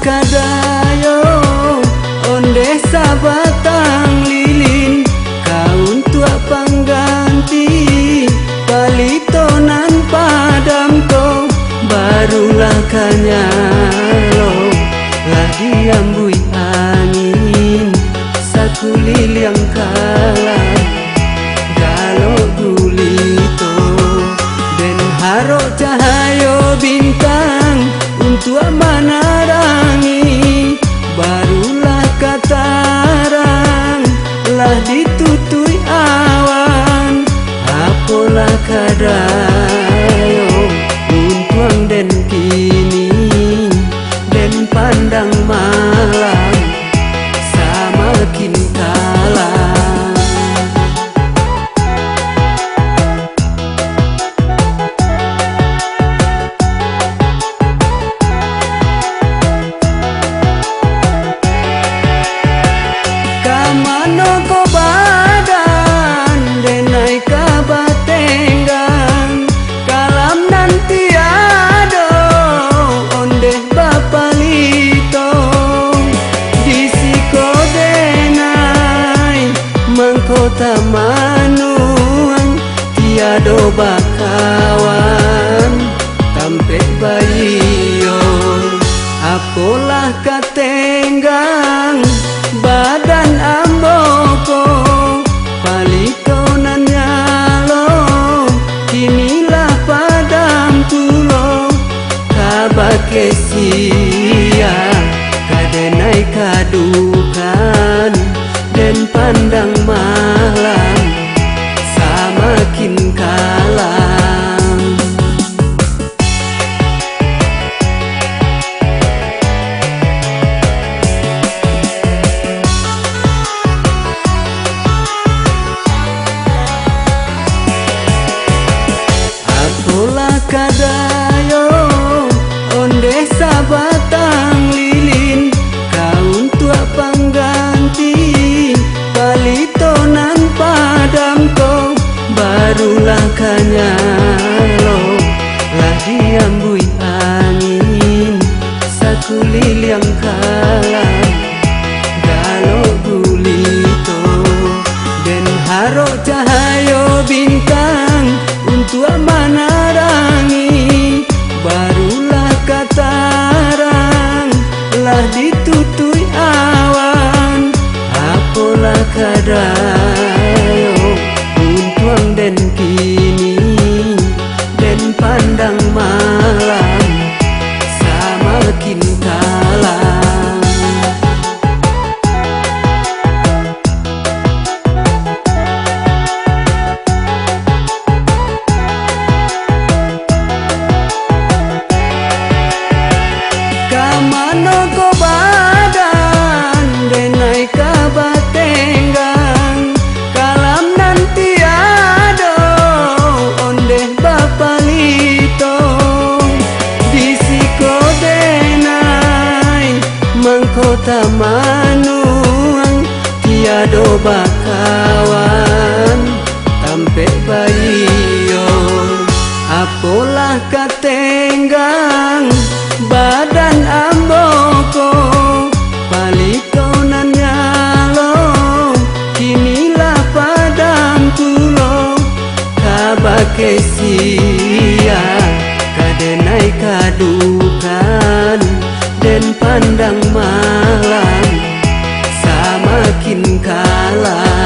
kadayo onde sabatang lilin kaun tua pangganti palitonan padamko barulah kanyalo lah diambui angin sakulit yang kalah galo gulito dan haro cahayo bintang untuk menerangi barulah katarang lah ditutui awan apalah kadayo untuang den kini den pandang malam samakin kalah. Kamano ko badan denai kabatenggang kalam nanti ado onde bapalito disiko denai mangkota manuang tiado bakawan tampe bayiyo apalah katenggang badan amboko palitonan nyalo kinilah padam tulo kabake sia kadenai kadukan dan pandang malam samakin kalah. Kadayo onde sabatang lilin kaun tua pangganti palitonan padamko barulah kanyalo lah diambui angin sakulit yang kalah galo gulito dan haro cahayo bintang untuk menerangi barulah katarang lah ditutui awan apalah kadayo untuang den kini den pandang malam samakin kalah. Kamano ko badan denai kabatenggang kalam nanti ado onde bapalito disiko denai mangkota manuang tiado bakawan tampe bayiyo apalah katenggang badan amboko palitonan nyalo kinilah padam tulo kabake sia kadenai kadukan dan pandang malam samakin kalah.